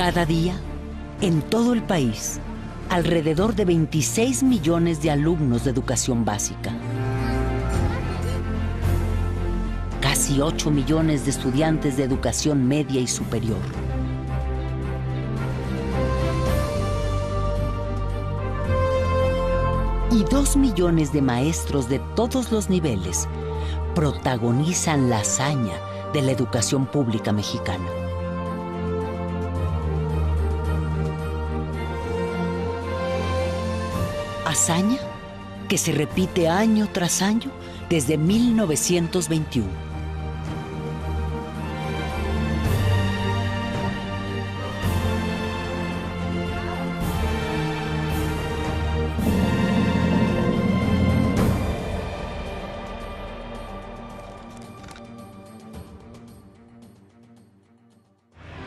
Cada día, en todo el país, alrededor de 26 millones de alumnos de educación básica. Casi 8 millones de estudiantes de educación media y superior. Y 2 millones de maestros de todos los niveles protagonizan la hazaña de la educación pública mexicana. Hazaña que se repite año tras año desde 1921.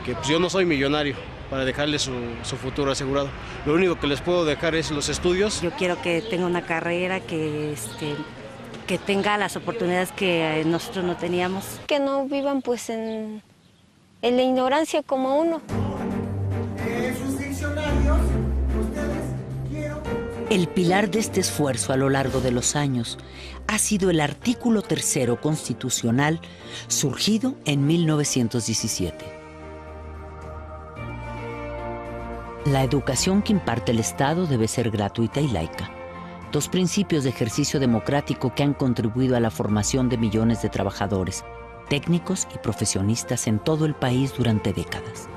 Que pues yo no soy millonario para dejarles su futuro asegurado. Lo único que les puedo dejar es los estudios. Yo quiero que tenga una carrera, que tenga las oportunidades que nosotros no teníamos. Que no vivan pues en la ignorancia como uno. Sus diccionarios, ustedes quiero... El pilar de este esfuerzo a lo largo de los años ha sido el artículo 3º constitucional surgido en 1917. La educación que imparte el Estado debe ser gratuita y laica. 2 principios de ejercicio democrático que han contribuido a la formación de millones de trabajadores, técnicos y profesionistas en todo el país durante décadas.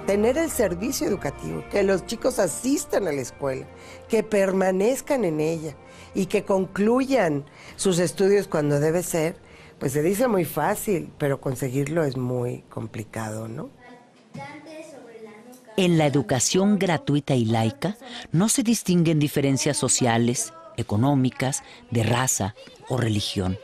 Tener el servicio educativo, que los chicos asistan a la escuela, que permanezcan en ella y que concluyan sus estudios cuando debe ser, pues se dice muy fácil, pero conseguirlo es muy complicado, ¿no? En la educación gratuita y laica no se distinguen diferencias sociales, económicas, de raza o religión.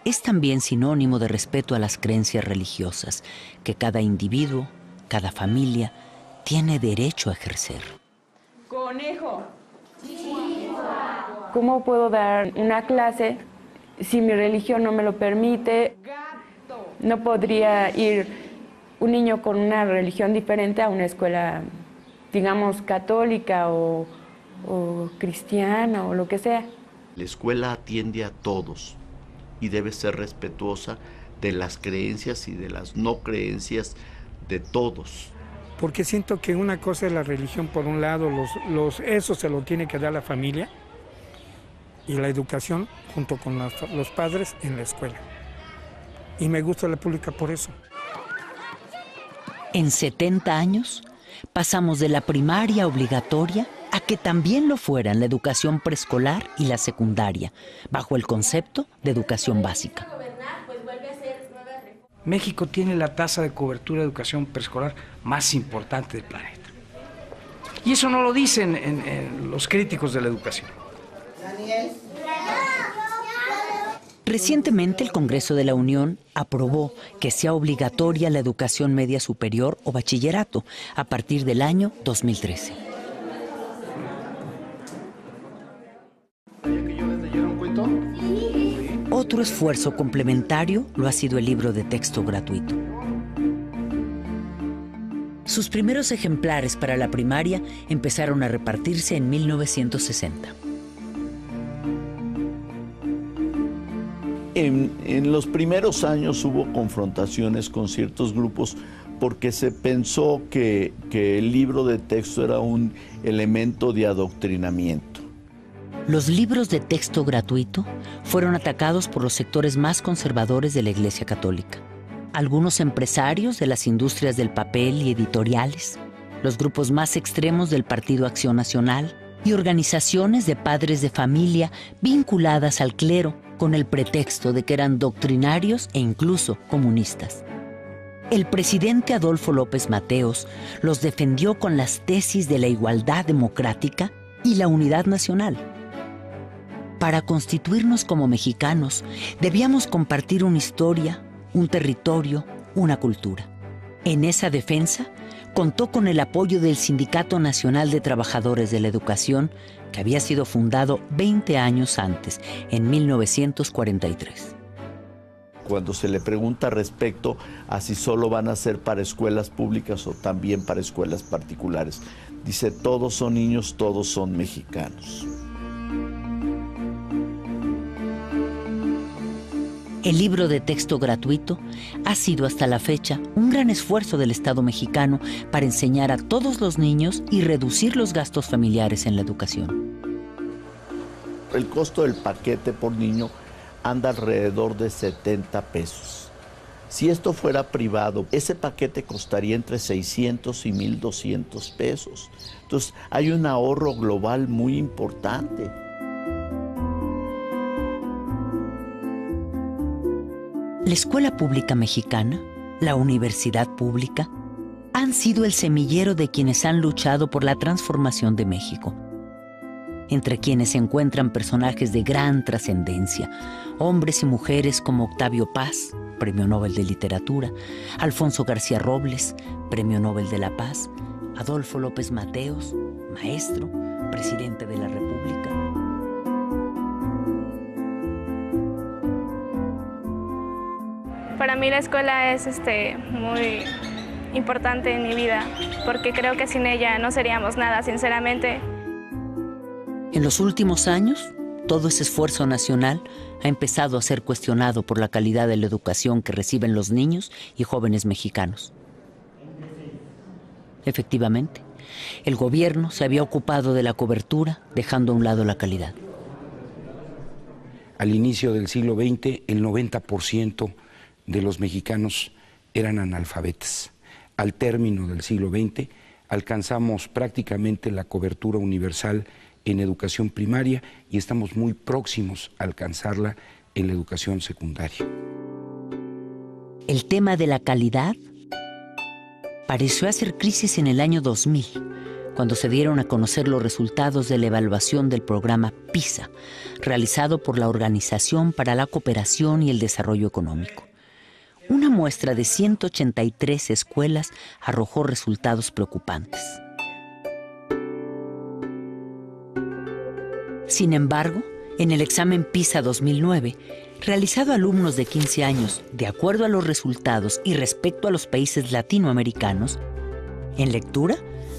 Es también sinónimo de respeto a las creencias religiosas que cada individuo, cada familia, tiene derecho a ejercer. Conejo. ¿Cómo puedo dar una clase si mi religión no me lo permite? No podría ir un niño con una religión diferente a una escuela, digamos, católica o cristiana o lo que sea. La escuela atiende a todos y debe ser respetuosa de las creencias y de las no creencias de todos. Porque siento que una cosa es la religión por un lado, eso se lo tiene que dar la familia, y la educación junto con los padres en la escuela. Y me gusta la pública por eso. En 70 años, pasamos de la primaria obligatoria a que también lo fueran la educación preescolar y la secundaria, bajo el concepto de educación básica. México tiene la tasa de cobertura de educación preescolar más importante del planeta. Y eso no lo dicen en los críticos de la educación. Recientemente el Congreso de la Unión aprobó que sea obligatoria la educación media superior o bachillerato a partir del año 2013. Otro esfuerzo complementario lo ha sido el libro de texto gratuito. Sus primeros ejemplares para la primaria empezaron a repartirse en 1960. En los primeros años hubo confrontaciones con ciertos grupos porque se pensó que el libro de texto era un elemento de adoctrinamiento. Los libros de texto gratuito fueron atacados por los sectores más conservadores de la Iglesia Católica. Algunos empresarios de las industrias del papel y editoriales, los grupos más extremos del Partido Acción Nacional y organizaciones de padres de familia vinculadas al clero con el pretexto de que eran doctrinarios e incluso comunistas. El presidente Adolfo López Mateos los defendió con las tesis de la igualdad democrática y la unidad nacional. Para constituirnos como mexicanos, debíamos compartir una historia, un territorio, una cultura. En esa defensa, contó con el apoyo del Sindicato Nacional de Trabajadores de la Educación, que había sido fundado 20 años antes, en 1943. cuando se le pregunta respecto a si solo van a ser para escuelas públicas o también para escuelas particulares. Dice, todos son niños, todos son mexicanos. El libro de texto gratuito ha sido hasta la fecha un gran esfuerzo del Estado mexicano para enseñar a todos los niños y reducir los gastos familiares en la educación. El costo del paquete por niño anda alrededor de 70 pesos. Si esto fuera privado, ese paquete costaría entre 600 y 1,200 pesos. Entonces, hay un ahorro global muy importante. La escuela pública mexicana, la universidad pública, han sido el semillero de quienes han luchado por la transformación de México. Entre quienes se encuentran personajes de gran trascendencia, hombres y mujeres como Octavio Paz, Premio Nobel de Literatura, Alfonso García Robles, Premio Nobel de la Paz, Adolfo López Mateos, maestro, presidente de la República. Para mí la escuela es muy importante en mi vida, porque creo que sin ella no seríamos nada, sinceramente. En los últimos años, todo ese esfuerzo nacional ha empezado a ser cuestionado por la calidad de la educación que reciben los niños y jóvenes mexicanos. Efectivamente, el gobierno se había ocupado de la cobertura, dejando a un lado la calidad. Al inicio del siglo XX, el 90% de los mexicanos eran analfabetas. Al término del siglo XX, alcanzamos prácticamente la cobertura universal en educación primaria y estamos muy próximos a alcanzarla en la educación secundaria. El tema de la calidad pareció hacer crisis en el año 2000, cuando se dieron a conocer los resultados de la evaluación del programa PISA, realizado por la Organización para la Cooperación y el Desarrollo Económico. Una muestra de 183 escuelas arrojó resultados preocupantes. Sin embargo, en el examen PISA 2009, realizado a alumnos de 15 años, de acuerdo a los resultados y respecto a los países latinoamericanos, en lectura,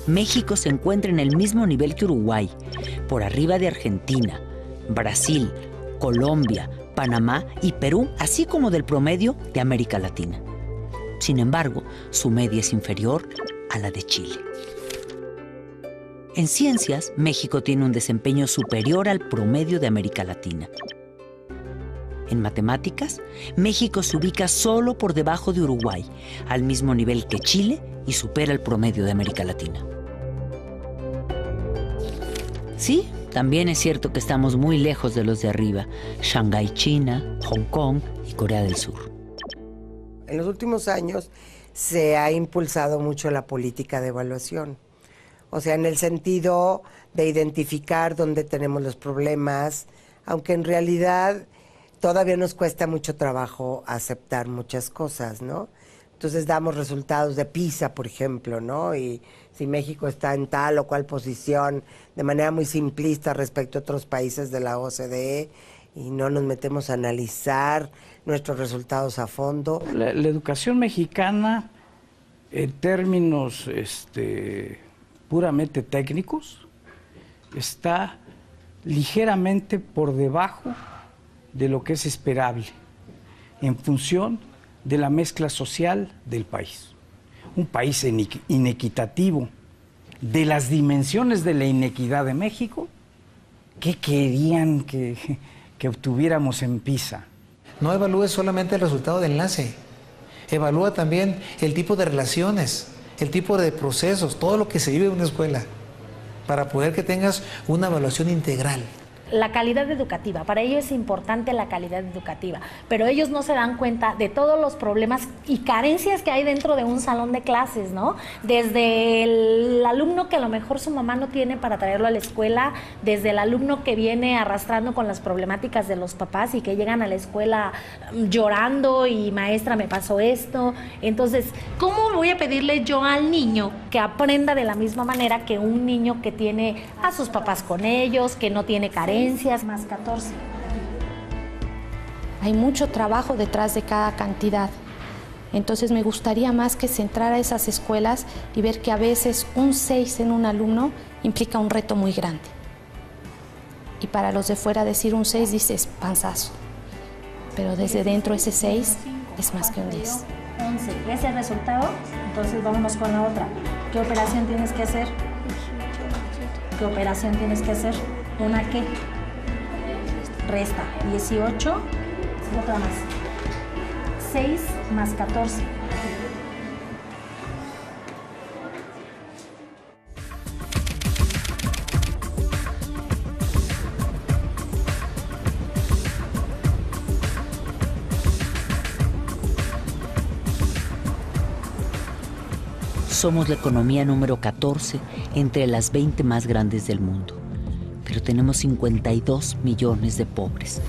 México se encuentra en el mismo nivel que Uruguay, por arriba de Argentina, Brasil, Colombia, Panamá y Perú, así como del promedio de América Latina. Sin embargo, su media es inferior a la de Chile. En ciencias, México tiene un desempeño superior al promedio de América Latina. En matemáticas, México se ubica solo por debajo de Uruguay, al mismo nivel que Chile y supera el promedio de América Latina. Sí, también es cierto que estamos muy lejos de los de arriba, Shanghái, China, Hong Kong y Corea del Sur. En los últimos años se ha impulsado mucho la política de evaluación. O sea, en el sentido de identificar dónde tenemos los problemas, aunque en realidad todavía nos cuesta mucho trabajo aceptar muchas cosas, ¿no? Entonces damos resultados de PISA, por ejemplo, ¿no? Y si México está en tal o cual posición de manera muy simplista respecto a otros países de la OCDE y no nos metemos a analizar nuestros resultados a fondo. La educación mexicana, en términos puramente técnicos, está ligeramente por debajo de lo que es esperable en función de la mezcla social del país. Un país inequitativo, de las dimensiones de la inequidad de México, ¿qué querían que obtuviéramos en PISA? No evalúes solamente el resultado de enlace, evalúa también el tipo de relaciones, el tipo de procesos, todo lo que se vive en una escuela, para poder que tengas una evaluación integral. La calidad educativa, para ellos es importante la calidad educativa, pero ellos no se dan cuenta de todos los problemas y carencias que hay dentro de un salón de clases, ¿no? Desde el alumno que a lo mejor su mamá no tiene para traerlo a la escuela, desde el alumno que viene arrastrando con las problemáticas de los papás y que llegan a la escuela llorando y maestra me pasó esto. Entonces, ¿cómo voy a pedirle yo al niño que aprenda de la misma manera que un niño que tiene a sus papás con ellos, que no tiene carencias? Más 14. Hay mucho trabajo detrás de cada cantidad. Entonces me gustaría más que centrar a esas escuelas y ver que a veces un 6 en un alumno implica un reto muy grande. Y para los de fuera decir un 6 dices panzazo. Pero desde dentro ese 6 es más que un 10. 11. ¿Ves el resultado? Entonces vámonos con la otra. ¿Qué operación tienes que hacer? ¿Qué operación tienes que hacer? ¿Una qué? Resta. 18. Otra más. 6 más 14. Somos la economía número 14 entre las 20 más grandes del mundo, pero tenemos 52 millones de pobres.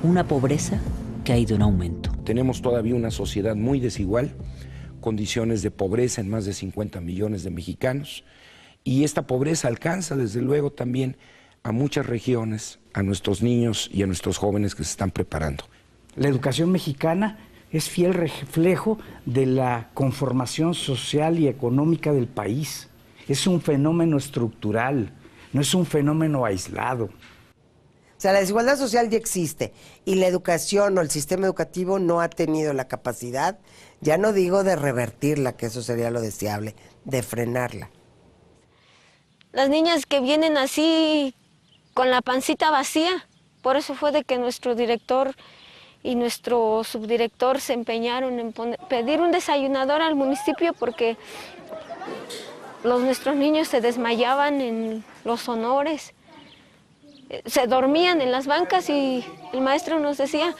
Una pobreza que ha ido en aumento. Tenemos todavía una sociedad muy desigual, condiciones de pobreza en más de 50 millones de mexicanos, y esta pobreza alcanza desde luego también a muchas regiones, a nuestros niños y a nuestros jóvenes que se están preparando. La educación mexicana es fiel reflejo de la conformación social y económica del país. Es un fenómeno estructural, no es un fenómeno aislado. O sea, la desigualdad social ya existe y la educación o el sistema educativo no ha tenido la capacidad, ya no digo de revertirla, que eso sería lo deseable, de frenarla. Las niñas que vienen así con la pancita vacía, por eso fue de que nuestro director y nuestro subdirector se empeñaron en pedir un desayunador al municipio porque nuestros niños se desmayaban en los honores, se dormían en las bancas y el maestro nos decía,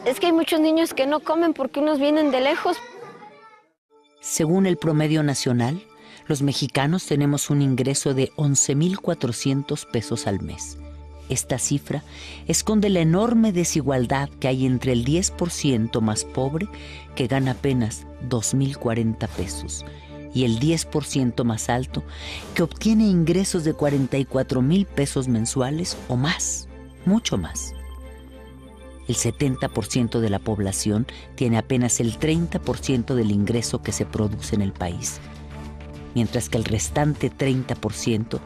es que hay muchos niños que no comen porque unos vienen de lejos. Según el promedio nacional, los mexicanos tenemos un ingreso de 11,400 pesos al mes. Esta cifra esconde la enorme desigualdad que hay entre el 10% más pobre, que gana apenas 2,040 pesos, y el 10% más alto, que obtiene ingresos de 44,000 pesos mensuales o más, mucho más. El 70% de la población tiene apenas el 30% del ingreso que se produce en el país, mientras que el restante 30%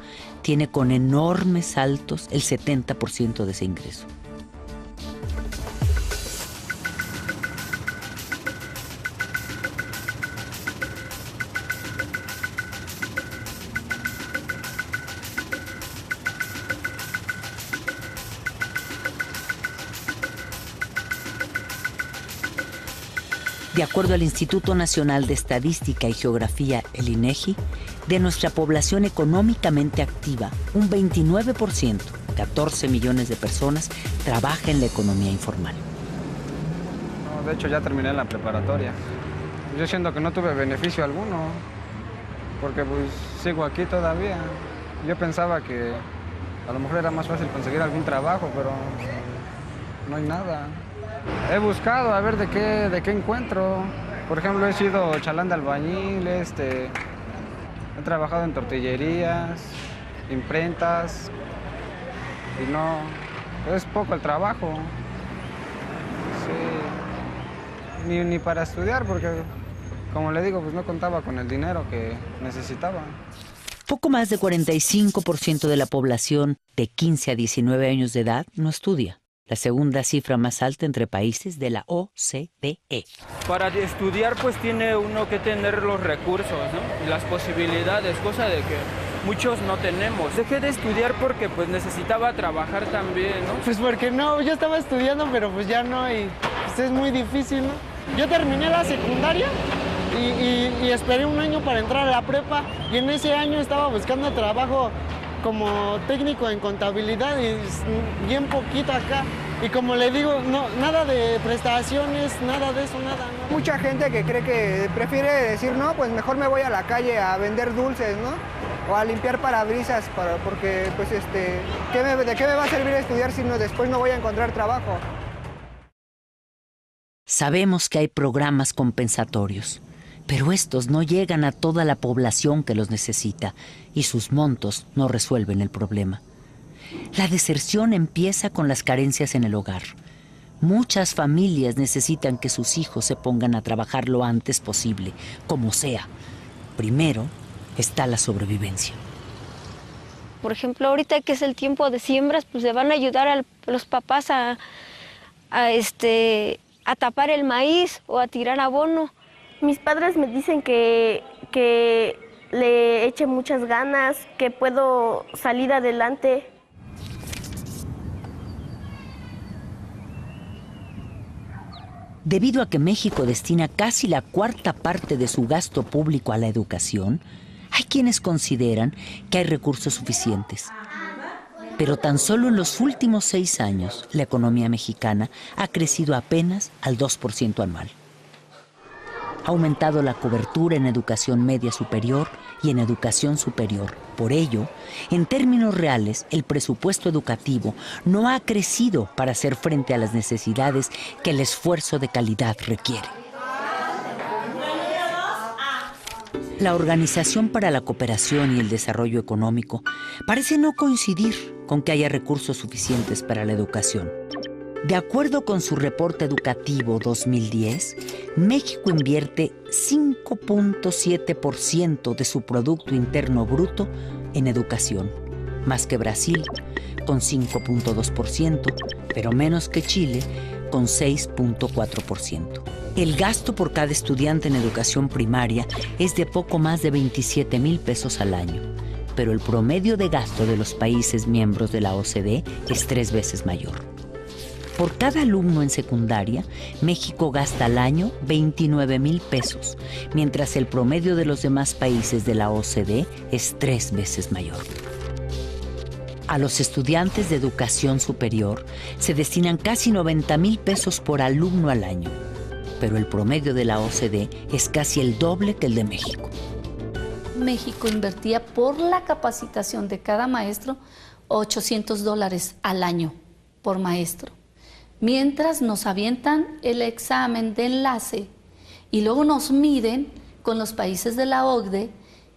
tiene con enormes saltos el 70% de ese ingreso. De acuerdo al Instituto Nacional de Estadística y Geografía, el INEGI, de nuestra población económicamente activa, un 29%, 14 millones de personas, trabaja en la economía informal. No, de hecho ya terminé la preparatoria. Yo siento que no tuve beneficio alguno, porque pues sigo aquí todavía. Yo pensaba que a lo mejor era más fácil conseguir algún trabajo, pero no hay nada. He buscado a ver de qué encuentro. Por ejemplo, he sido chalán de albañil, he trabajado en tortillerías, imprentas, y no, es poco el trabajo. Sí. Ni para estudiar, porque como le digo, pues no contaba con el dinero que necesitaba. Poco más de 45% de la población de 15 a 19 años de edad no estudia. La segunda cifra más alta entre países de la OCDE. Para estudiar pues tiene uno que tener los recursos, ¿no? Y las posibilidades, cosa de que muchos no tenemos. Dejé de estudiar porque pues necesitaba trabajar también, ¿no? Pues porque no, yo estaba estudiando pero pues ya no y pues es muy difícil, ¿no? Yo terminé la secundaria y esperé un año para entrar a la prepa y en ese año estaba buscando trabajo como técnico en contabilidad y bien poquito acá. Y como le digo, no, nada de prestaciones, nada de eso, nada. ¿No? Mucha gente que cree que prefiere decir, no, pues mejor me voy a la calle a vender dulces, ¿no? O a limpiar parabrisas, porque pues ¿de qué me va a servir estudiar si después no voy a encontrar trabajo? Sabemos que hay programas compensatorios, pero estos no llegan a toda la población que los necesita y sus montos no resuelven el problema. La deserción empieza con las carencias en el hogar. Muchas familias necesitan que sus hijos se pongan a trabajar lo antes posible, como sea. Primero está la sobrevivencia. Por ejemplo, ahorita que es el tiempo de siembras, pues le van a ayudar a los papás a tapar el maíz o a tirar abono. Mis padres me dicen que le eche muchas ganas, que puedo salir adelante. Debido a que México destina casi la cuarta parte de su gasto público a la educación, hay quienes consideran que hay recursos suficientes. Pero tan solo en los últimos 6 años, la economía mexicana ha crecido apenas al 2% anual. Ha aumentado la cobertura en educación media superior y en educación superior. Por ello, en términos reales, el presupuesto educativo no ha crecido para hacer frente a las necesidades que el esfuerzo de calidad requiere. La Organización para la Cooperación y el Desarrollo Económico parece no coincidir con que haya recursos suficientes para la educación. De acuerdo con su reporte educativo 2010, México invierte 5.7% de su Producto Interno Bruto en educación, más que Brasil, con 5.2%, pero menos que Chile, con 6.4%. El gasto por cada estudiante en educación primaria es de poco más de 27,000 pesos al año, pero el promedio de gasto de los países miembros de la OCDE es 3 veces mayor. Por cada alumno en secundaria, México gasta al año 29,000 pesos, mientras el promedio de los demás países de la OCDE es 3 veces mayor. A los estudiantes de educación superior se destinan casi 90,000 pesos por alumno al año, pero el promedio de la OCDE es casi el doble que el de México. México invertía por la capacitación de cada maestro $800 al año por maestro. Mientras nos avientan el examen de enlace y luego nos miden con los países de la OCDE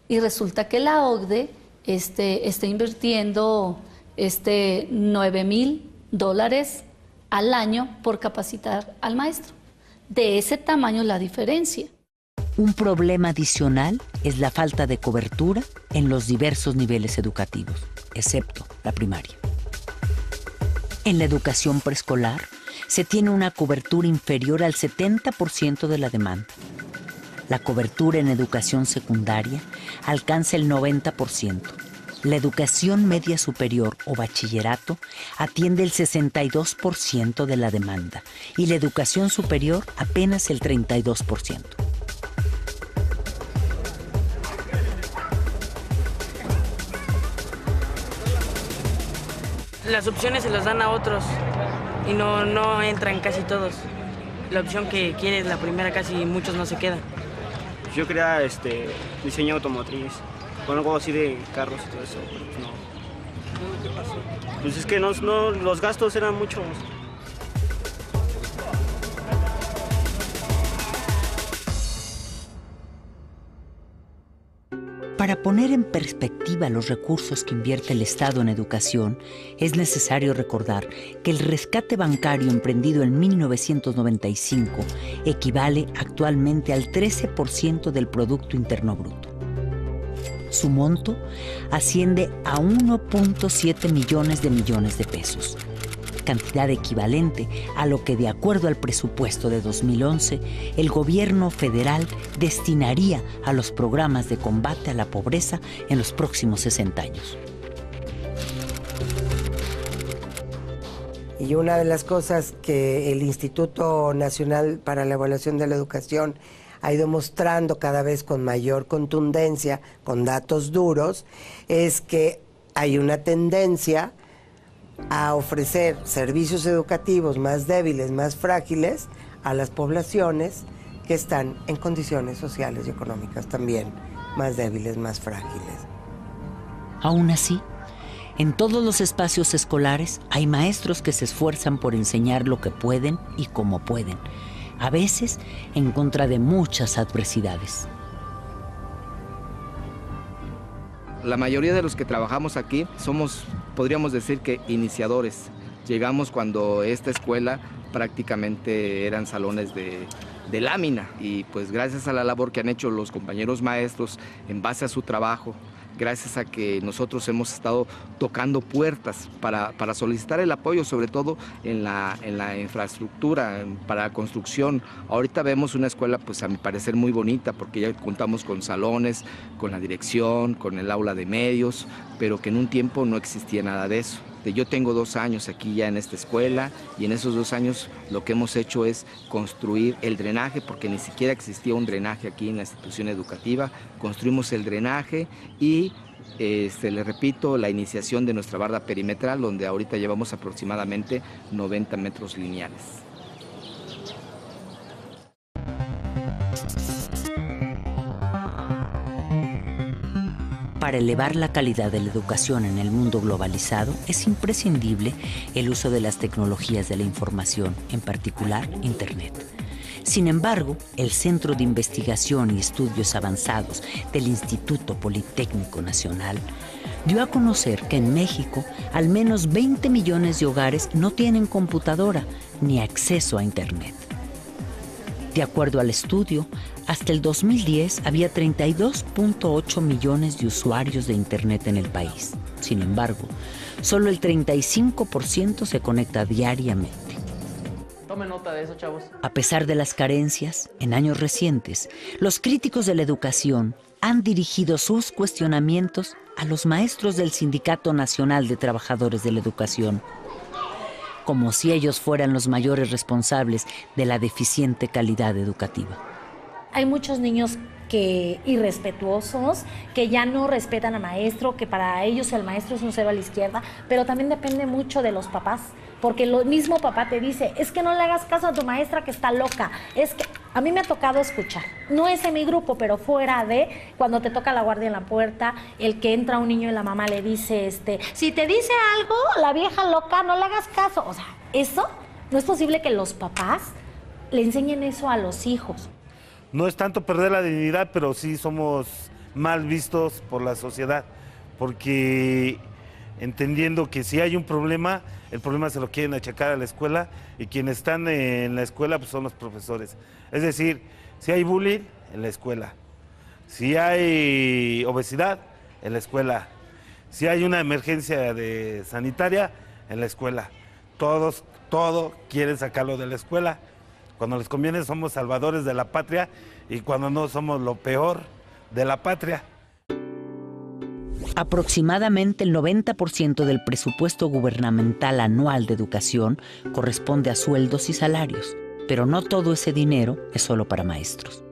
y resulta que la OCDE está invirtiendo $9,000 al año por capacitar al maestro. De ese tamaño la diferencia. Un problema adicional es la falta de cobertura en los diversos niveles educativos, excepto la primaria. En la educación preescolar se tiene una cobertura inferior al 70% de la demanda. La cobertura en educación secundaria alcanza el 90%. La educación media superior o bachillerato atiende el 62% de la demanda y la educación superior apenas el 32%. Las opciones se las dan a otros y no entran casi todos. La opción que quieres, la primera, casi muchos no se quedan. Yo quería diseño automotriz, con algo así de carros y todo eso, pero no. Pues es que no, los gastos eran muchos. Para poner en perspectiva los recursos que invierte el Estado en educación, es necesario recordar que el rescate bancario emprendido en 1995 equivale actualmente al 13% del Producto Interno Bruto. Su monto asciende a 1.7 millones de pesos, cantidad equivalente a lo que, de acuerdo al presupuesto de 2011, el gobierno federal destinaría a los programas de combate a la pobreza en los próximos 60 años. Y una de las cosas que el Instituto Nacional para la Evaluación de la Educación ha ido mostrando cada vez con mayor contundencia, con datos duros, es que hay una tendencia a ofrecer servicios educativos más débiles, más frágiles a las poblaciones que están en condiciones sociales y económicas también más débiles, más frágiles. Aún así, en todos los espacios escolares hay maestros que se esfuerzan por enseñar lo que pueden y cómo pueden, a veces en contra de muchas adversidades. La mayoría de los que trabajamos aquí somos, podríamos decir que iniciadores. Llegamos cuando esta escuela prácticamente eran salones de lámina, y pues gracias a la labor que han hecho los compañeros maestros en base a su trabajo, gracias a que nosotros hemos estado tocando puertas para solicitar el apoyo, sobre todo en la infraestructura, para la construcción. Ahorita vemos una escuela, pues a mi parecer muy bonita, porque ya contamos con salones, con la dirección, con el aula de medios, pero que en un tiempo no existía nada de eso. Yo tengo 2 años aquí ya en esta escuela, y en esos 2 años lo que hemos hecho es construir el drenaje, porque ni siquiera existía un drenaje aquí en la institución educativa. Construimos el drenaje y, le repito, la iniciación de nuestra barda perimetral, donde ahorita llevamos aproximadamente 90 metros lineales. Para elevar la calidad de la educación en el mundo globalizado, es imprescindible el uso de las tecnologías de la información, en particular Internet. Sin embargo, el Centro de Investigación y Estudios Avanzados del Instituto Politécnico Nacional dio a conocer que en México al menos 20 millones de hogares no tienen computadora ni acceso a Internet. De acuerdo al estudio, hasta el 2010 había 32.8 millones de usuarios de Internet en el país. Sin embargo, solo el 35% se conecta diariamente. Tomen nota de eso, chavos. A pesar de las carencias, en años recientes, los críticos de la educación han dirigido sus cuestionamientos a los maestros del Sindicato Nacional de Trabajadores de la Educación, como si ellos fueran los mayores responsables de la deficiente calidad educativa. Hay muchos niños irrespetuosos, que ya no respetan al maestro, que para ellos el maestro es un cero a la izquierda, pero también depende mucho de los papás, porque el mismo papá te dice, es que no le hagas caso a tu maestra que está loca, es que a mí me ha tocado escuchar, no es en mi grupo, pero fuera de, cuando te toca la guardia en la puerta, el que entra un niño y la mamá le dice, si te dice algo, la vieja loca, no le hagas caso. O sea, eso no es posible que los papás le enseñen eso a los hijos. No es tanto perder la dignidad, pero sí somos mal vistos por la sociedad, porque entendiendo que si hay un problema, el problema se lo quieren achacar a la escuela, y quienes están en la escuela pues son los profesores. Es decir, si hay bullying, en la escuela. Si hay obesidad, en la escuela. Si hay una emergencia sanitaria, en la escuela. Todo quieren sacarlo de la escuela. Cuando les conviene somos salvadores de la patria, y cuando no somos lo peor de la patria. Aproximadamente el 90% del presupuesto gubernamental anual de educación corresponde a sueldos y salarios, pero no todo ese dinero es solo para maestros.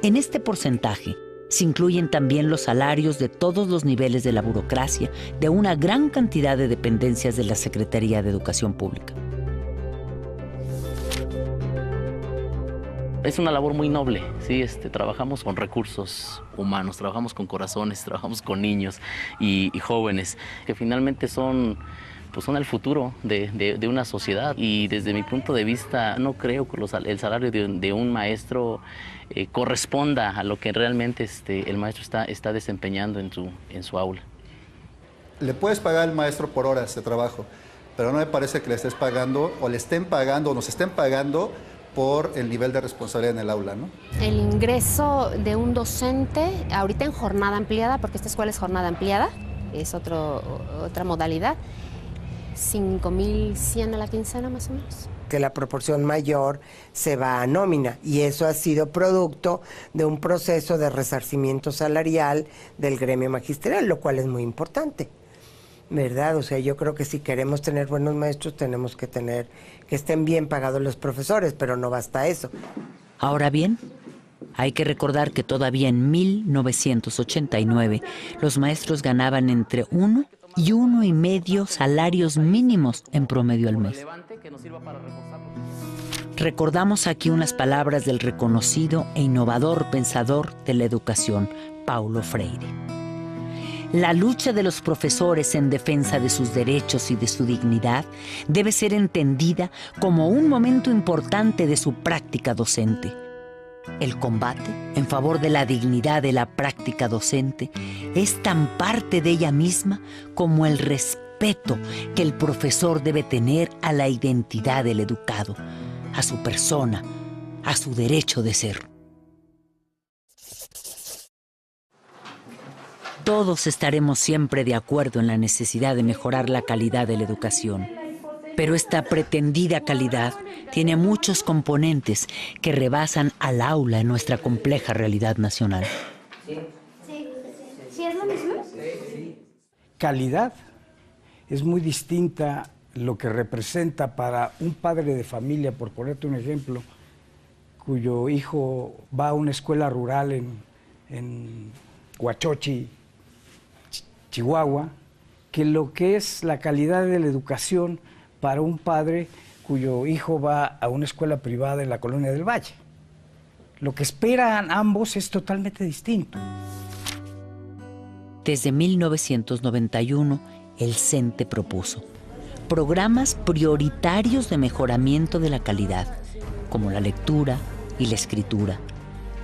En este porcentaje se incluyen también los salarios de todos los niveles de la burocracia de una gran cantidad de dependencias de la Secretaría de Educación Pública. Es una labor muy noble, ¿sí? Trabajamos con recursos humanos, trabajamos con corazones, trabajamos con niños y jóvenes, que finalmente son el futuro de una sociedad. Y desde mi punto de vista, no creo que el salario de un maestro corresponda a lo que realmente el maestro está desempeñando en su aula. Le puedes pagar al maestro por horas de trabajo, pero no me parece que le estés pagando, o le estén pagando, o nos estén pagando por el nivel de responsabilidad en el aula, ¿no? El ingreso de un docente, ahorita en jornada ampliada, porque esta escuela es jornada ampliada, es otra modalidad, 5,100 a la quincena más o menos. Que la proporción mayor se va a nómina, y eso ha sido producto de un proceso de resarcimiento salarial del gremio magisterial, lo cual es muy importante, ¿verdad? O sea, yo creo que si queremos tener buenos maestros, tenemos que tener que estén bien pagados los profesores, pero no basta eso. Ahora bien, hay que recordar que todavía en 1989 los maestros ganaban entre 1 y 1,5 salarios mínimos en promedio al mes. Recordamos aquí unas palabras del reconocido e innovador pensador de la educación, Paulo Freire. La lucha de los profesores en defensa de sus derechos y de su dignidad debe ser entendida como un momento importante de su práctica docente. El combate en favor de la dignidad de la práctica docente es tan parte de ella misma como el respeto respeto que el profesor debe tener a la identidad del educado, a su persona, a su derecho de ser. Todos estaremos siempre de acuerdo en la necesidad de mejorar la calidad de la educación, pero esta pretendida calidad tiene muchos componentes que rebasan al aula en nuestra compleja realidad nacional. ¿Sí es lo mismo? Calidad es muy distinta lo que representa para un padre de familia, por ponerte un ejemplo, cuyo hijo va a una escuela rural en Huachochi, Chihuahua, que lo que es la calidad de la educación para un padre cuyo hijo va a una escuela privada en la Colonia del Valle. Lo que esperan ambos es totalmente distinto. Desde 1991, el CENTE propuso programas prioritarios de mejoramiento de la calidad, como la lectura y la escritura,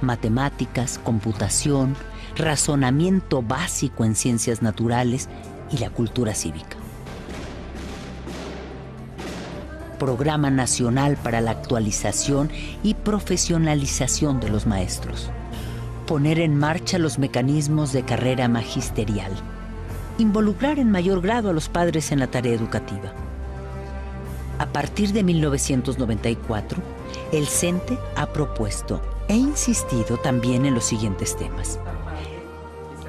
matemáticas, computación, razonamiento básico en ciencias naturales y la cultura cívica. Programa Nacional para la Actualización y Profesionalización de los Maestros. Poner en marcha los mecanismos de carrera magisterial. Involucrar en mayor grado a los padres en la tarea educativa. A partir de 1994, el CENTE ha propuesto e insistido también en los siguientes temas.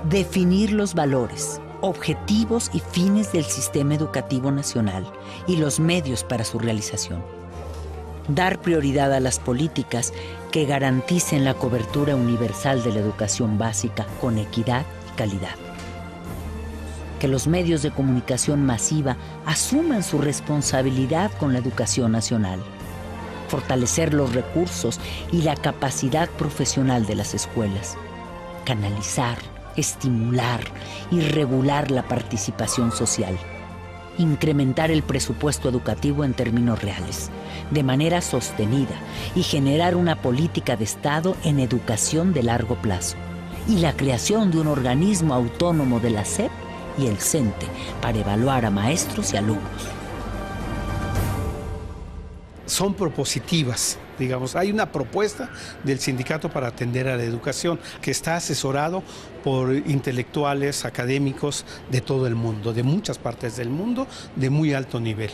Definir los valores, objetivos y fines del sistema educativo nacional y los medios para su realización. Dar prioridad a las políticas que garanticen la cobertura universal de la educación básica con equidad y calidad. Que los medios de comunicación masiva asuman su responsabilidad con la educación nacional. Fortalecer los recursos y la capacidad profesional de las escuelas. Canalizar, estimular y regular la participación social. Incrementar el presupuesto educativo en términos reales, de manera sostenida, y generar una política de Estado en educación de largo plazo. Y la creación de un organismo autónomo de la SEP y el CENTE para evaluar a maestros y alumnos. Son propositivas, digamos. Hay una propuesta del sindicato para atender a la educación que está asesorado por intelectuales, académicos de todo el mundo, de muchas partes del mundo, de muy alto nivel.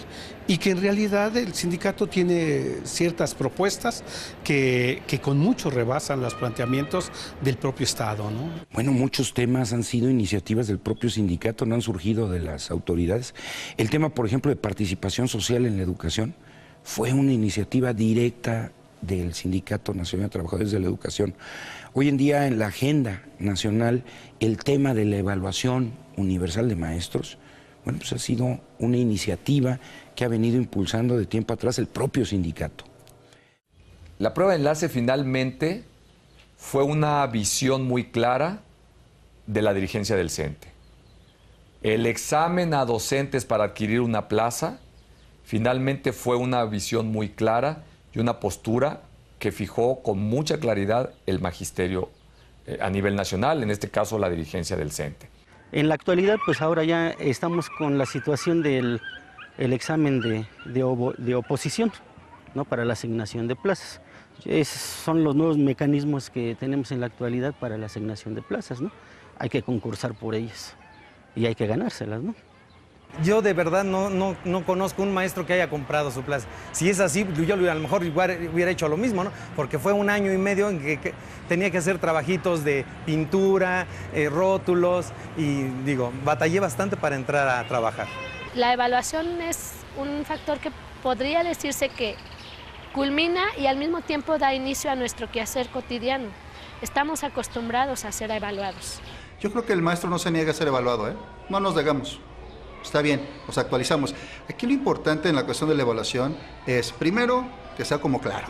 Y que en realidad el sindicato tiene ciertas propuestas que con mucho rebasan los planteamientos del propio Estado, ¿no? Bueno, muchos temas han sido iniciativas del propio sindicato, no han surgido de las autoridades. El tema, por ejemplo, de participación social en la educación fue una iniciativa directa del Sindicato Nacional de Trabajadores de la Educación. Hoy en día en la agenda nacional el tema de la evaluación universal de maestros, bueno, pues ha sido una iniciativa que ha venido impulsando de tiempo atrás el propio sindicato. La prueba de enlace finalmente fue una visión muy clara de la dirigencia del CENTE. El examen a docentes para adquirir una plaza finalmente fue una visión muy clara y una postura que fijó con mucha claridad el magisterio a nivel nacional, en este caso la dirigencia del CENTE. En la actualidad, pues ahora ya estamos con la situación del examen de oposición, ¿no?, para la asignación de plazas. Son los nuevos mecanismos que tenemos en la actualidad para la asignación de plazas, ¿no? Hay que concursar por ellas y hay que ganárselas, ¿no? Yo de verdad no conozco un maestro que haya comprado su plaza. Si es así, yo a lo mejor hubiera hecho lo mismo, ¿no? Porque fue 1 año y medio en que tenía que hacer trabajitos de pintura, rótulos, y digo, batallé bastante para entrar a trabajar. La evaluación es un factor que podría decirse que culmina y al mismo tiempo da inicio a nuestro quehacer cotidiano. Estamos acostumbrados a ser evaluados. Yo creo que el maestro no se niega a ser evaluado, ¿eh? No nos negamos. Está bien, nos actualizamos. Aquí lo importante en la cuestión de la evaluación es, primero, que sea como claro.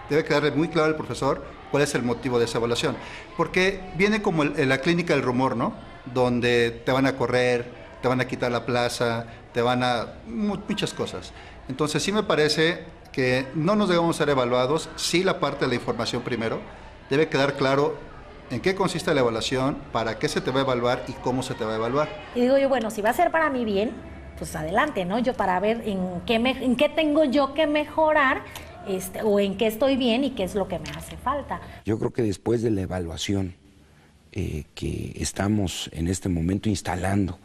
Debe quedarle muy claro al profesor cuál es el motivo de esa evaluación. Porque viene como la clínica del rumor, ¿no? Donde te van a correr, te van a quitar la plaza, te van a... muchas cosas. Entonces sí me parece que no nos debemos ser evaluados, sí la parte de la información primero. Debe quedar claro en qué consiste la evaluación, para qué se te va a evaluar y cómo se te va a evaluar. Y digo yo, bueno, si va a ser para mi bien, pues adelante, ¿no? Yo para ver en qué tengo yo que mejorar, o en qué estoy bien y qué es lo que me hace falta. Yo creo que después de la evaluación que estamos en este momento instalando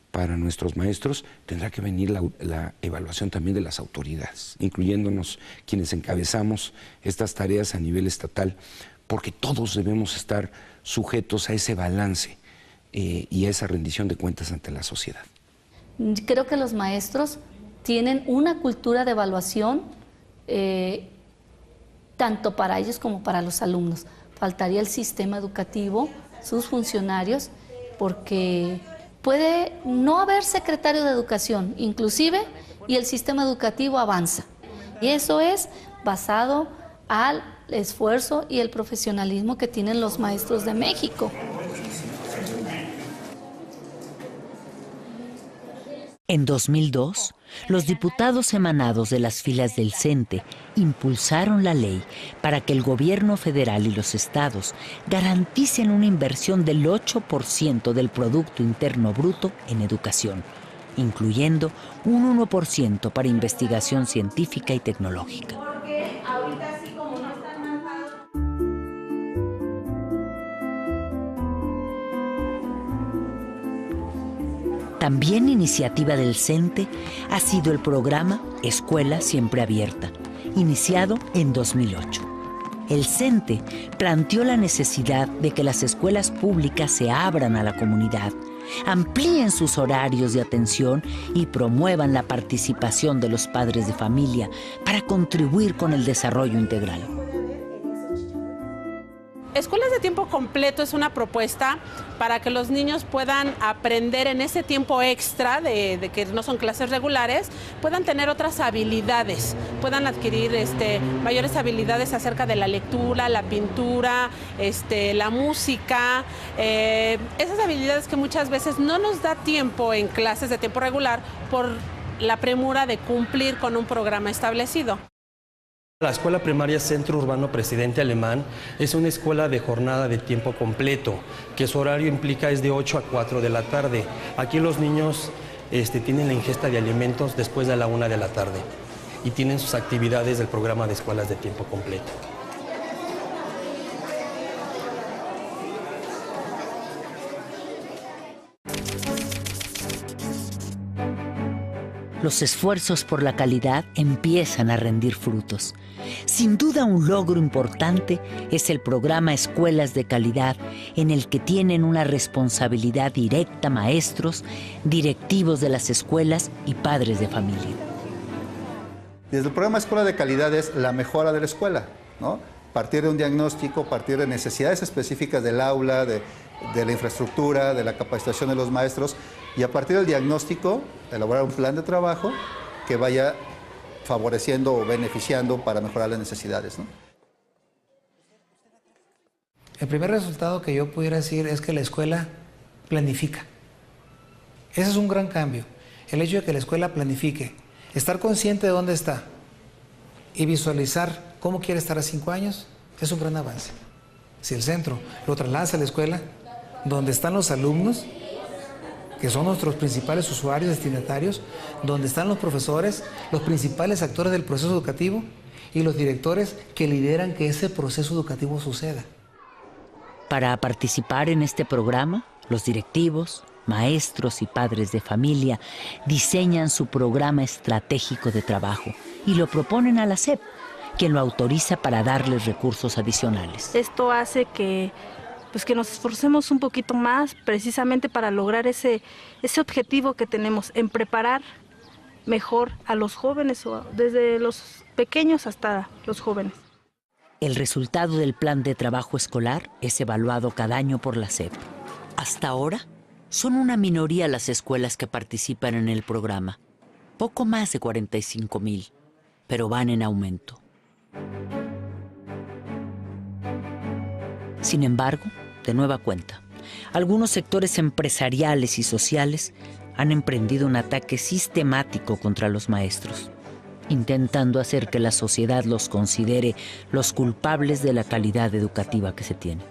para nuestros maestros, tendrá que venir la evaluación también de las autoridades, incluyéndonos quienes encabezamos estas tareas a nivel estatal, porque todos debemos estar sujetos a ese balance y a esa rendición de cuentas ante la sociedad. Creo que los maestros tienen una cultura de evaluación tanto para ellos como para los alumnos. Faltaría el sistema educativo, sus funcionarios, porque puede no haber secretario de educación, inclusive, y el sistema educativo avanza. Y eso es basado al esfuerzo y el profesionalismo que tienen los maestros de México. En 2002, los diputados emanados de las filas del CENTE impulsaron la ley para que el gobierno federal y los estados garanticen una inversión del 8% del Producto Interno Bruto en educación, incluyendo un 1% para investigación científica y tecnológica. También iniciativa del CENTE ha sido el programa Escuela Siempre Abierta, iniciado en 2008. El CENTE planteó la necesidad de que las escuelas públicas se abran a la comunidad, amplíen sus horarios de atención y promuevan la participación de los padres de familia para contribuir con el desarrollo integral. Escuelas de tiempo completo es una propuesta para que los niños puedan aprender en ese tiempo extra de que no son clases regulares, puedan tener otras habilidades, puedan adquirir mayores habilidades acerca de la lectura, la pintura, la música, esas habilidades que muchas veces no nos da tiempo en clases de tiempo regular por la premura de cumplir con un programa establecido. La Escuela Primaria Centro Urbano Presidente Alemán es una escuela de jornada de tiempo completo, que su horario implica es de 8 a 4 de la tarde. Aquí los niños tienen la ingesta de alimentos después de la 1 de la tarde y tienen sus actividades del programa de escuelas de tiempo completo. Los esfuerzos por la calidad empiezan a rendir frutos. Sin duda, un logro importante es el programa Escuelas de Calidad, en el que tienen una responsabilidad directa maestros, directivos de las escuelas y padres de familia. Desde el programa Escuela de Calidad es la mejora de la escuela, ¿no? Partir de un diagnóstico, partir de necesidades específicas del aula, de la infraestructura, de la capacitación de los maestros, y a partir del diagnóstico elaborar un plan de trabajo que vaya favoreciendo o beneficiando para mejorar las necesidades, ¿no? El primer resultado que yo pudiera decir es que la escuela planifica. Ese es un gran cambio. El hecho de que la escuela planifique, estar consciente de dónde está y visualizar cómo quiere estar a 5 años, es un gran avance. Si el centro lo traslada a la escuela, donde están los alumnos, que son nuestros principales usuarios, destinatarios, donde están los profesores, los principales actores del proceso educativo y los directores que lideran que ese proceso educativo suceda. Para participar en este programa, los directivos, maestros y padres de familia diseñan su programa estratégico de trabajo y lo proponen a la SEP, quien lo autoriza para darles recursos adicionales. Esto hace que nos esforcemos un poquito más precisamente para lograr ese objetivo que tenemos en preparar mejor a los jóvenes, desde los pequeños hasta los jóvenes. El resultado del plan de trabajo escolar es evaluado cada año por la SEP. Hasta ahora, son una minoría las escuelas que participan en el programa, poco más de 45,000, pero van en aumento. Sin embargo, de nueva cuenta, algunos sectores empresariales y sociales han emprendido un ataque sistemático contra los maestros, intentando hacer que la sociedad los considere los culpables de la calidad educativa que se tiene.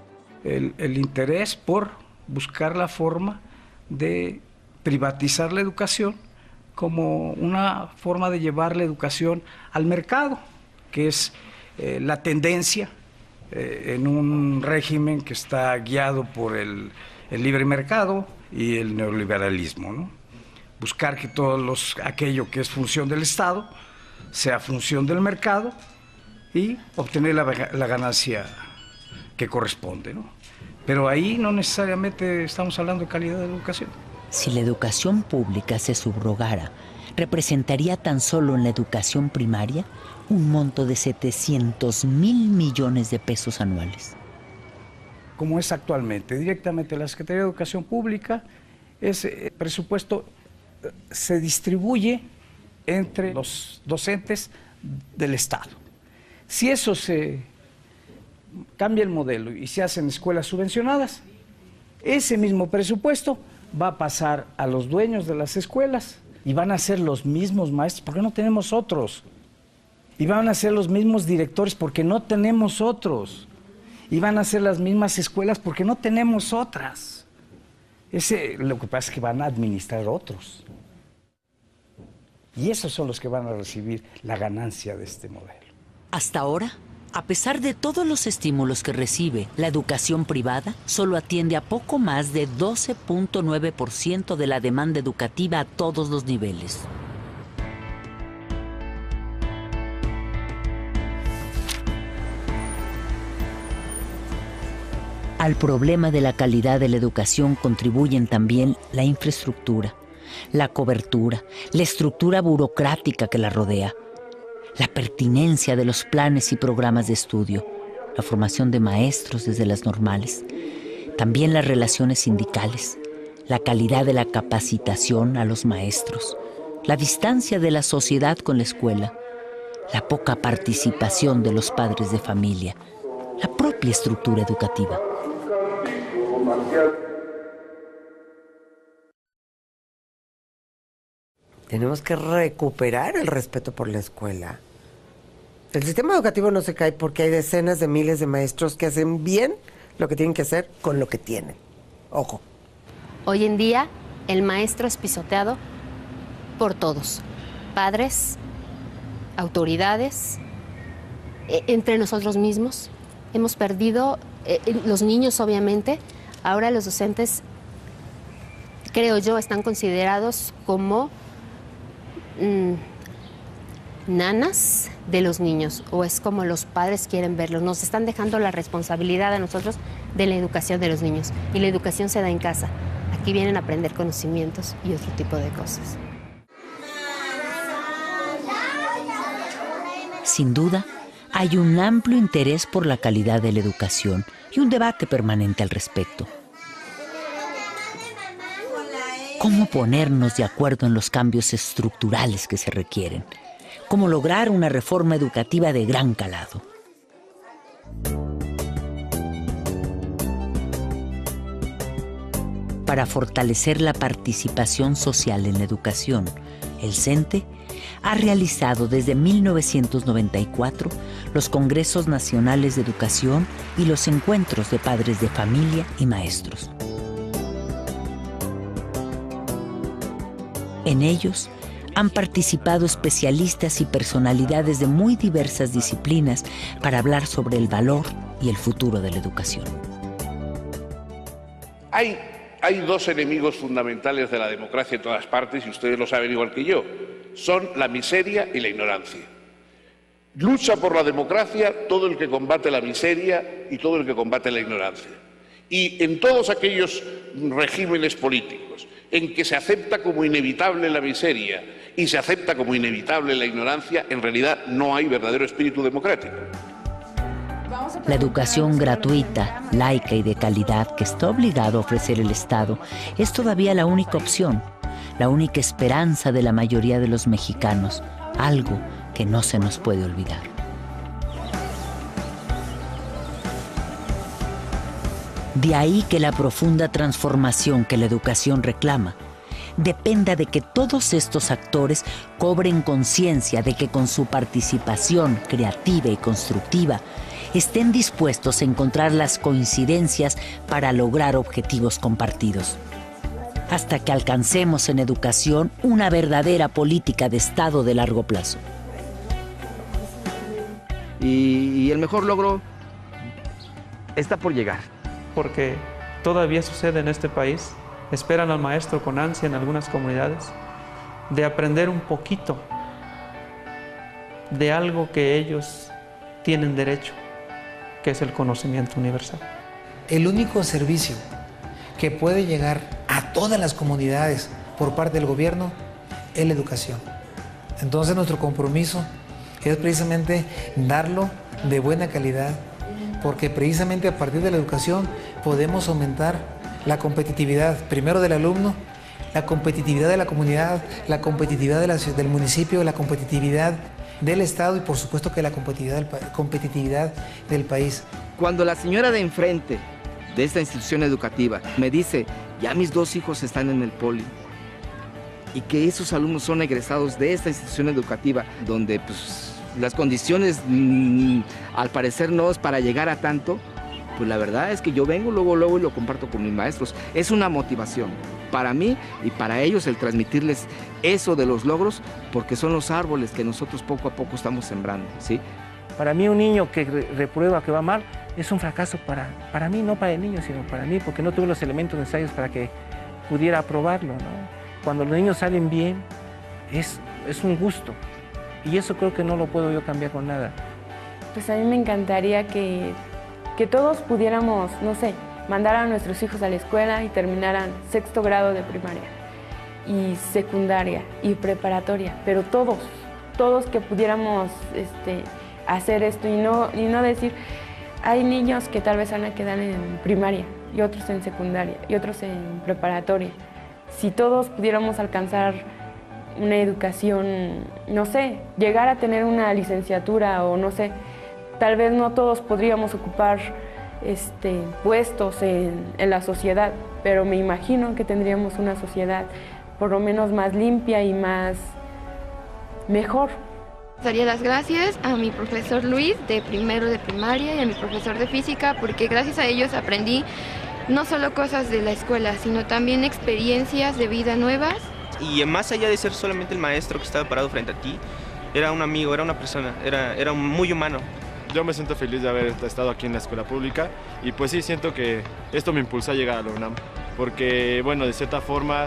El interés por buscar la forma de privatizar la educación como una forma de llevar la educación al mercado, que es la tendencia en un régimen que está guiado por el libre mercado y el neoliberalismo, ¿no? Buscar que aquello que es función del Estado sea función del mercado y obtener la ganancia que corresponde, ¿no? Pero ahí no necesariamente estamos hablando de calidad de educación. Si la educación pública se subrogara, representaría tan solo en la educación primaria un monto de 700,000 millones de pesos anuales. Como es actualmente, directamente la Secretaría de Educación Pública, ese presupuesto se distribuye entre los docentes del Estado. Si eso se cambia el modelo y se hacen escuelas subvencionadas, ese mismo presupuesto va a pasar a los dueños de las escuelas y van a ser los mismos maestros, porque no tenemos otros. Y van a ser los mismos directores, porque no tenemos otros. Y van a ser las mismas escuelas, porque no tenemos otras. Lo que pasa es que van a administrar otros. Y esos son los que van a recibir la ganancia de este modelo. Hasta ahora, a pesar de todos los estímulos que recibe, la educación privada solo atiende a poco más de 12.9% de la demanda educativa a todos los niveles. Al problema de la calidad de la educación contribuyen también la infraestructura, la cobertura, la estructura burocrática que la rodea, la pertinencia de los planes y programas de estudio, la formación de maestros desde las normales, también las relaciones sindicales, la calidad de la capacitación a los maestros, la distancia de la sociedad con la escuela, la poca participación de los padres de familia, la propia estructura educativa. Tenemos que recuperar el respeto por la escuela. El sistema educativo no se cae porque hay decenas de miles de maestros que hacen bien lo que tienen que hacer con lo que tienen. Ojo. Hoy en día, el maestro es pisoteado por todos. Padres, autoridades, entre nosotros mismos. Hemos perdido, los niños obviamente, ahora los docentes, creo yo, están considerados como nanas de los niños, o es como los padres quieren verlos. Nos están dejando la responsabilidad a nosotros de la educación de los niños, y la educación se da en casa. Aquí vienen a aprender conocimientos y otro tipo de cosas. Sin duda, hay un amplio interés por la calidad de la educación y un debate permanente al respecto. ¿Cómo ponernos de acuerdo en los cambios estructurales que se requieren? ¿Cómo lograr una reforma educativa de gran calado? Para fortalecer la participación social en la educación, el CENTE ha realizado desde 1994 los Congresos Nacionales de Educación y los encuentros de padres de familia y maestros. En ellos han participado especialistas y personalidades de muy diversas disciplinas para hablar sobre el valor y el futuro de la educación. Hay dos enemigos fundamentales de la democracia en todas partes, y ustedes lo saben igual que yo. Son la miseria y la ignorancia. Lucha por la democracia todo el que combate la miseria y todo el que combate la ignorancia. Y en todos aquellos regímenes políticos en que se acepta como inevitable la miseria y se acepta como inevitable la ignorancia, en realidad no hay verdadero espíritu democrático. La educación gratuita, laica y de calidad que está obligado a ofrecer el Estado es todavía la única opción, la única esperanza de la mayoría de los mexicanos, algo que no se nos puede olvidar. De ahí que la profunda transformación que la educación reclama dependa de que todos estos actores cobren conciencia de que con su participación creativa y constructiva estén dispuestos a encontrar las coincidencias para lograr objetivos compartidos. hasta que alcancemos en educación una verdadera política de Estado de largo plazo. Y el mejor logro está por llegar. Porque todavía sucede en este país, esperan al maestro con ansia en algunas comunidades, de aprender un poquito de algo que ellos tienen derecho, que es el conocimiento universal. El único servicio que puede llegar a todas las comunidades por parte del gobierno es la educación. Entonces nuestro compromiso es precisamente darlo de buena calidad, porque precisamente a partir de la educación podemos aumentar la competitividad, primero del alumno, la competitividad de la comunidad, la competitividad del municipio, la competitividad del Estado y por supuesto que la competitividad del país. Cuando la señora de enfrente de esta institución educativa me dice, ya mis 2 hijos están en el poli, y que esos alumnos son egresados de esta institución educativa, donde pues, las condiciones al parecer no es para llegar a tanto, pues la verdad es que yo vengo luego y lo comparto con mis maestros. Es una motivación para mí y para ellos el transmitirles eso de los logros, porque son los árboles que nosotros poco a poco estamos sembrando, ¿sí? Para mí un niño que reprueba, que va mal, es un fracaso para mí, no para el niño, sino para mí, porque no tuve los elementos necesarios para que pudiera aprobarlo, ¿no? Cuando los niños salen bien, es un gusto. Y eso creo que no lo puedo yo cambiar con nada. Pues a mí me encantaría que todos pudiéramos, no sé, mandar a nuestros hijos a la escuela y terminaran 6º grado de primaria y secundaria y preparatoria, pero todos que pudiéramos hacer esto y no decir, hay niños que tal vez van a quedar en primaria y otros en secundaria y otros en preparatoria. Si todos pudiéramos alcanzar una educación, no sé, llegar a tener una licenciatura o no sé, tal vez no todos podríamos ocupar puestos en la sociedad, pero me imagino que tendríamos una sociedad por lo menos más limpia y más mejor. Daría las gracias a mi profesor Luis de primero de primaria y a mi profesor de física, porque gracias a ellos aprendí no solo cosas de la escuela, sino también experiencias de vida nuevas. Y más allá de ser solamente el maestro que estaba parado frente a ti, era un amigo, era una persona, era muy humano. Yo me siento feliz de haber estado aquí en la escuela pública y pues sí, siento que esto me impulsó a llegar a la UNAM, porque bueno, de cierta forma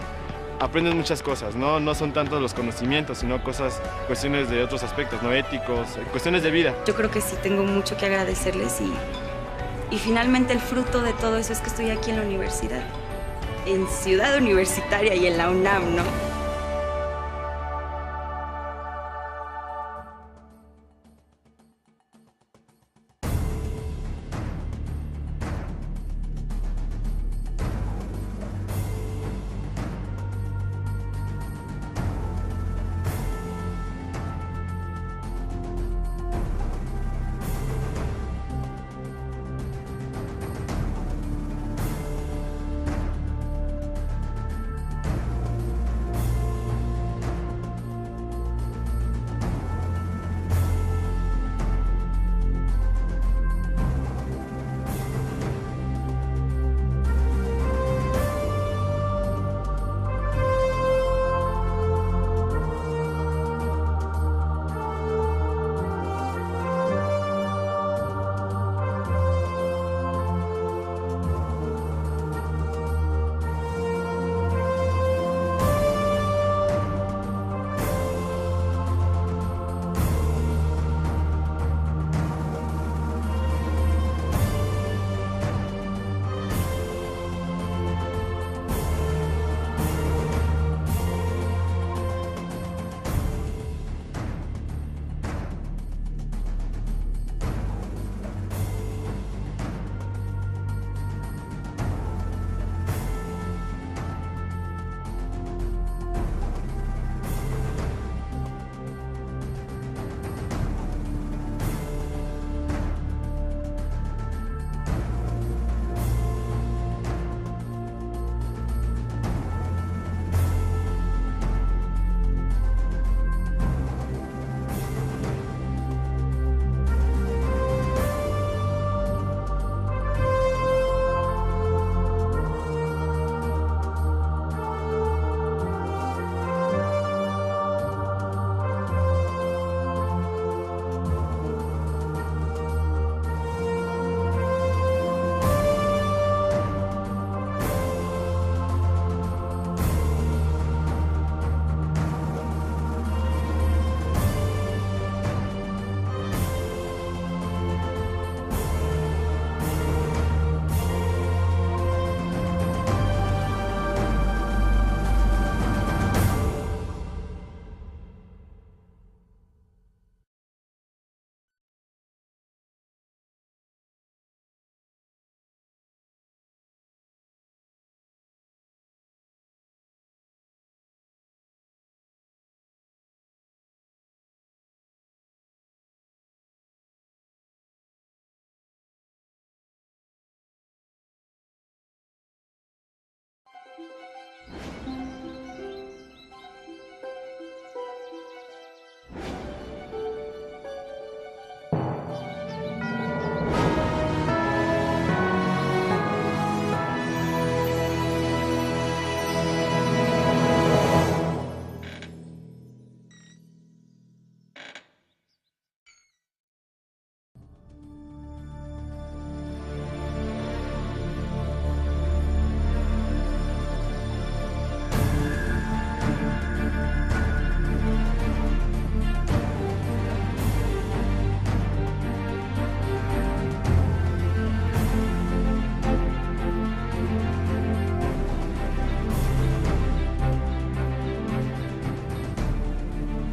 aprendes muchas cosas, no son tanto los conocimientos, sino cuestiones de otros aspectos, no éticos, cuestiones de vida. Yo creo que sí tengo mucho que agradecerles y finalmente el fruto de todo eso es que estoy aquí en la universidad, en Ciudad Universitaria y en la UNAM, ¿no?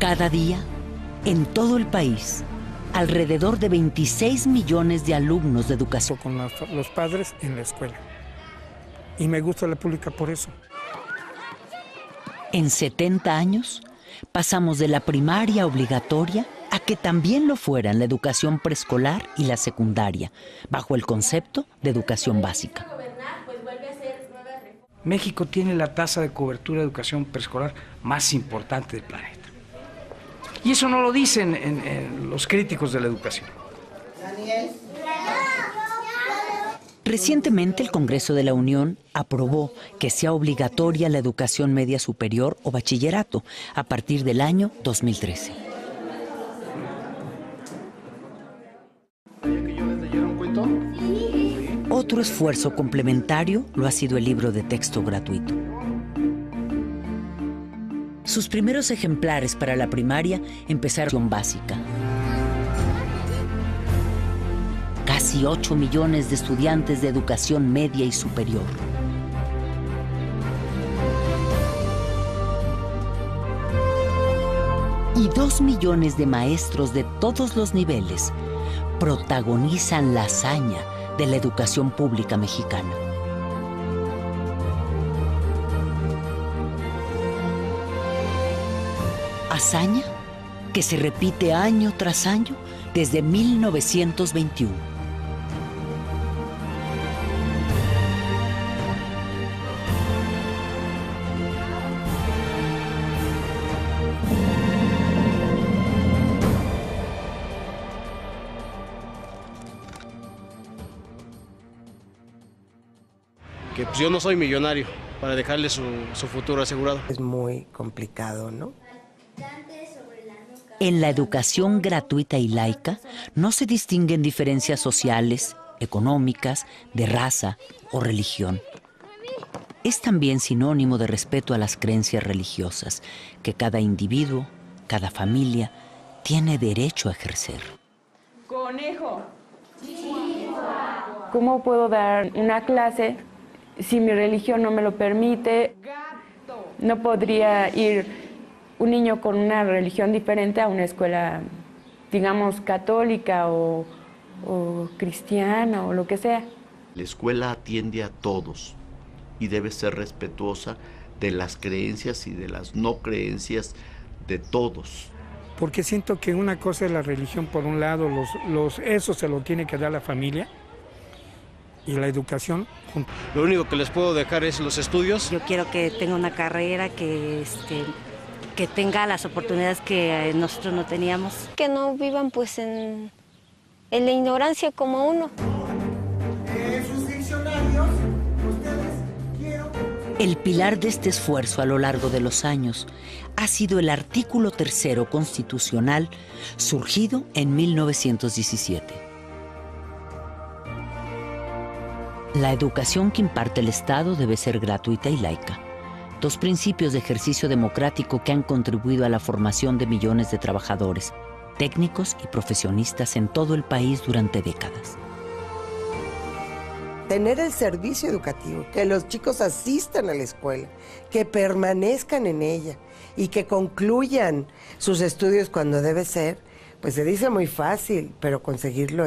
Cada día, en todo el país, alrededor de 26 millones de alumnos de educación. Con los padres en la escuela. Y me gusta la pública por eso. En 70 años, pasamos de la primaria obligatoria a que también lo fueran la educación preescolar y la secundaria, bajo el concepto de educación básica. México tiene la tasa de cobertura de educación preescolar más importante del planeta. Y eso no lo dicen en los críticos de la educación. Recientemente el Congreso de la Unión aprobó que sea obligatoria la educación media superior o bachillerato a partir del año 2013. Otro esfuerzo complementario lo ha sido el libro de texto gratuito. Sus primeros ejemplares para la primaria empezaron básica. Casi 8 millones de estudiantes de educación media y superior. Y 2 millones de maestros de todos los niveles protagonizan la hazaña de la educación pública mexicana. Hazaña que se repite año tras año desde 1921. Que pues yo no soy millonario para dejarle su futuro asegurado. Es muy complicado, ¿no? En la educación gratuita y laica no se distinguen diferencias sociales, económicas, de raza o religión. Es también sinónimo de respeto a las creencias religiosas que cada individuo, cada familia, tiene derecho a ejercer. Conejo. ¿Cómo puedo dar una clase si mi religión no me lo permite? No podría ir un niño con una religión diferente a una escuela, digamos, católica o cristiana o lo que sea. La escuela atiende a todos y debe ser respetuosa de las creencias y de las no creencias de todos. Porque siento que una cosa es la religión por un lado, eso se lo tiene que dar la familia y la educación. Lo único que les puedo dejar es los estudios. Yo quiero que tenga una carrera, que tenga las oportunidades que nosotros no teníamos. Que no vivan pues en la ignorancia como uno. Sus diccionarios, ustedes quiero. El pilar de este esfuerzo a lo largo de los años ha sido el artículo 3º constitucional surgido en 1917. La educación que imparte el Estado debe ser gratuita y laica. 2 principios de ejercicio democrático que han contribuido a la formación de millones de trabajadores, técnicos y profesionistas en todo el país durante décadas. Tener el servicio educativo, que los chicos asistan a la escuela, que permanezcan en ella y que concluyan sus estudios cuando debe ser, pues se dice muy fácil, pero conseguirlo